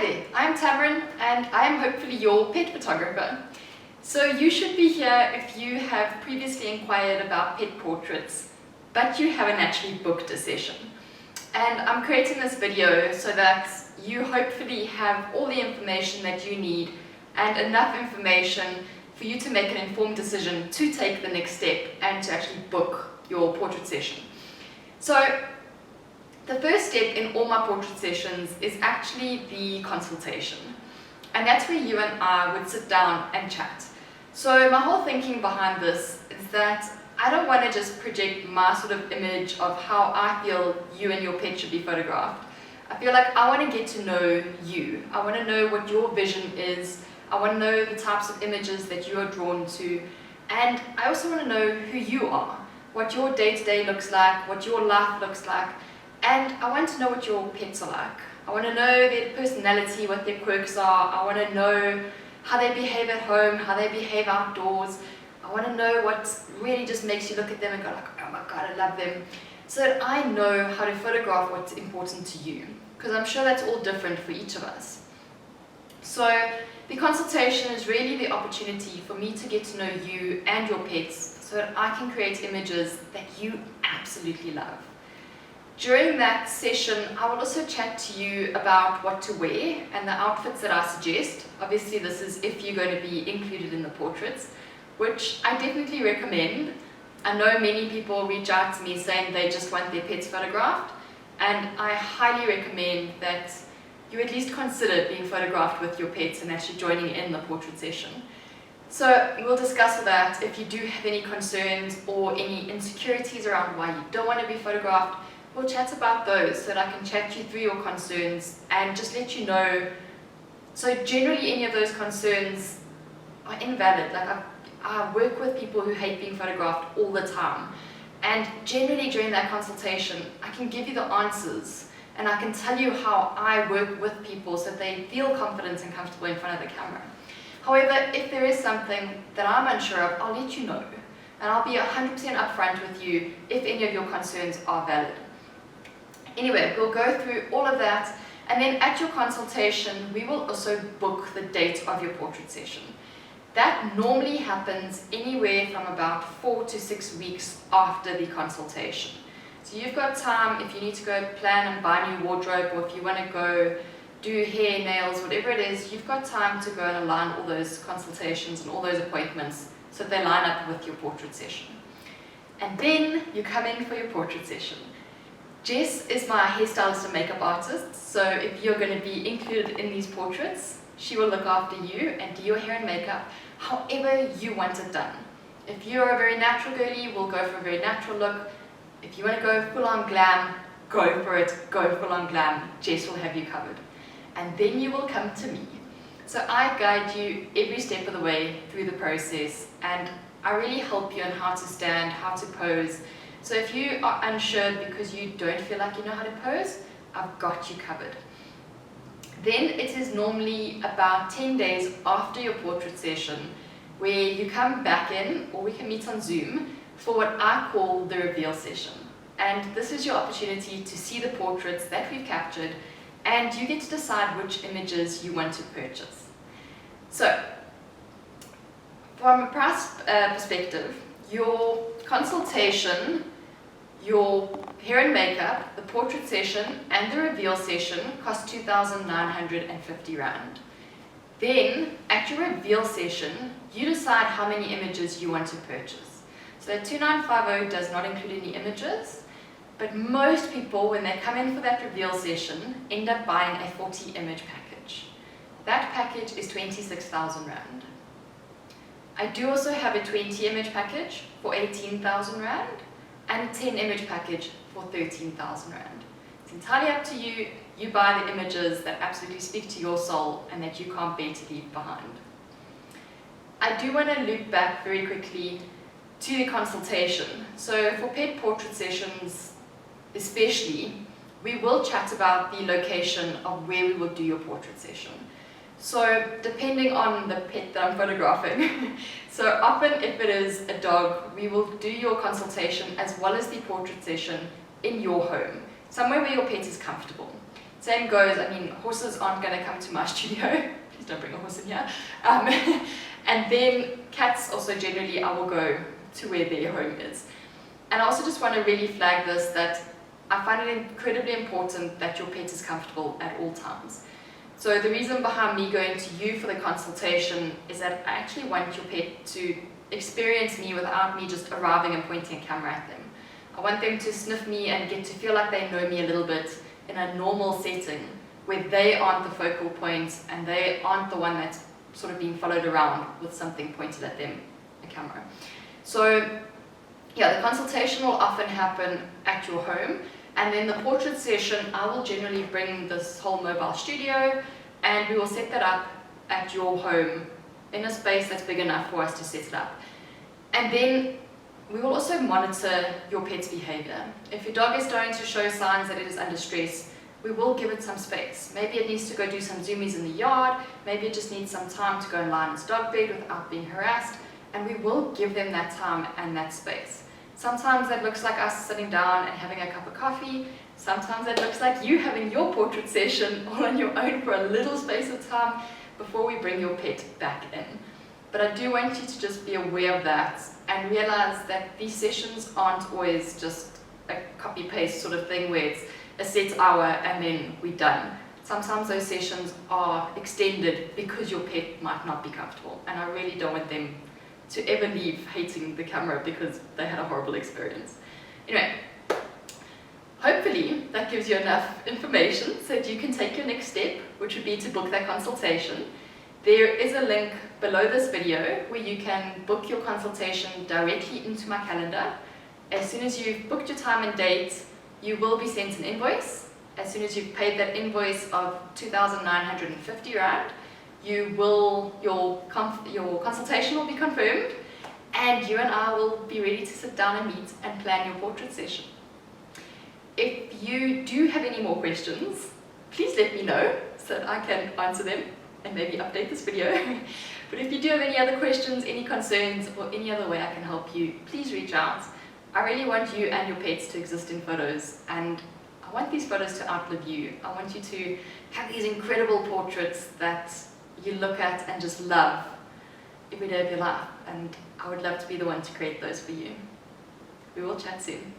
Hi there, I'm Tamron and I am hopefully your pet photographer. So you should be here if you have previously inquired about pet portraits, but you haven't actually booked a session. And I'm creating this video so that you hopefully have all the information that you need and enough information for you to make an informed decision to take the next step and to actually book your portrait session. So the first step in all my portrait sessions is actually the consultation. And that's where you and I would sit down and chat. So my whole thinking behind this is that I don't want to just project my sort of image of how I feel you and your pet should be photographed. I feel like I want to get to know you. I want to know what your vision is. I want to know the types of images that you are drawn to. And I also want to know who you are, what your day-to-day looks like, what your life looks like. And I want to know what your pets are like. I want to know their personality, what their quirks are. I want to know how they behave at home, how they behave outdoors. I want to know what really just makes you look at them and go like, oh my God, I love them. So that I know how to photograph what's important to you. Because I'm sure that's all different for each of us. So the consultation is really the opportunity for me to get to know you and your pets so that I can create images that you absolutely love. During that session, I will also chat to you about what to wear and the outfits that I suggest. Obviously, this is if you're going to be included in the portraits, which I definitely recommend. I know many people reach out to me saying they just want their pets photographed, and I highly recommend that you at least consider being photographed with your pets and actually joining in the portrait session. So we'll discuss that. If you do have any concerns or any insecurities around why you don't want to be photographed, we'll chat about those so that I can chat you through your concerns and just let you know. So generally any of those concerns are invalid. Like I work with people who hate being photographed all the time. And generally during that consultation, I can give you the answers and I can tell you how I work with people so that they feel confident and comfortable in front of the camera. However, if there is something that I'm unsure of, I'll let you know. And I'll be 100% upfront with you if any of your concerns are valid. Anyway, we'll go through all of that, and then at your consultation, we will also book the date of your portrait session. That normally happens anywhere from about 4 to 6 weeks after the consultation. So you've got time if you need to go plan and buy a new wardrobe, or if you want to go do hair, nails, whatever it is, you've got time to go and align all those consultations and all those appointments so that they line up with your portrait session. And then you come in for your portrait session. Jess is my hairstylist and makeup artist, so if you're going to be included in these portraits, she will look after you and do your hair and makeup however you want it done. If you're a very natural girly, we'll go for a very natural look. If you want to go full on glam, go for it, go full on glam. Jess will have you covered. And then you will come to me. So I guide you every step of the way through the process, and I really help you on how to stand, how to pose. So if you are unsure because you don't feel like you know how to pose, I've got you covered. Then it is normally about 10 days after your portrait session where you come back in, or we can meet on Zoom, for what I call the reveal session. And this is your opportunity to see the portraits that we've captured, and you get to decide which images you want to purchase. So, from a price perspective, your consultation, your hair and makeup, the portrait session, and the reveal session cost 2,950 Rand. Then, at your reveal session, you decide how many images you want to purchase. So that 2,950 does not include any images, but most people, when they come in for that reveal session, end up buying a 40 image package. That package is 26,000 Rand. I do also have a 20 image package for 18,000 Rand and a 10 image package for 13,000 Rand. It's entirely up to you. You buy the images that absolutely speak to your soul and that you can't bear to leave behind. I do want to loop back very quickly to the consultation. So for pet portrait sessions especially, we will chat about the location of where we will do your portrait session. So depending on the pet that I'm photographing, so often if it is a dog, we will do your consultation as well as the portrait session in your home, somewhere where your pet is comfortable. Same goes, I mean, horses aren't going to come to my studio. Please don't bring a horse in here. And then cats also generally I will go to where their home is. And I also just want to really flag this, that I find it incredibly important that your pet is comfortable at all times. So the reason behind me going to you for the consultation is that I actually want your pet to experience me without me just arriving and pointing a camera at them. I want them to sniff me and get to feel like they know me a little bit in a normal setting where they aren't the focal point and they aren't the one that's sort of being followed around with something pointed at them, a camera. So yeah, the consultation will often happen at your home, and then the portrait session, I will generally bring this whole mobile studio and we will set that up at your home in a space that's big enough for us to set it up. And then we will also monitor your pet's behavior. If your dog is starting to show signs that it is under stress, we will give it some space. Maybe it needs to go do some zoomies in the yard, maybe it just needs some time to go and lie in its dog bed without being harassed, and we will give them that time and that space. Sometimes that looks like us sitting down and having a cup of coffee. Sometimes that looks like you having your portrait session all on your own for a little space of time before we bring your pet back in. But I do want you to just be aware of that and realize that these sessions aren't always just a copy-paste sort of thing where it's a set hour and then we're done. Sometimes those sessions are extended because your pet might not be comfortable, and I really don't want them to ever leave hating the camera because they had a horrible experience. Anyway, hopefully that gives you enough information so that you can take your next step, which would be to book that consultation. There is a link below this video where you can book your consultation directly into my calendar. As soon as you've booked your time and date, you will be sent an invoice. As soon as you've paid that invoice of 2,950 Rand, your consultation will be confirmed, and you and I will be ready to sit down and meet and plan your portrait session. If you do have any more questions, please let me know so that I can answer them and maybe update this video. But if you do have any other questions, any concerns, or any other way I can help you, please reach out. I really want you and your pets to exist in photos, and I want these photos to outlive you. I want you to have these incredible portraits that you look at and just love every day of your life, and I would love to be the one to create those for you. We will chat soon.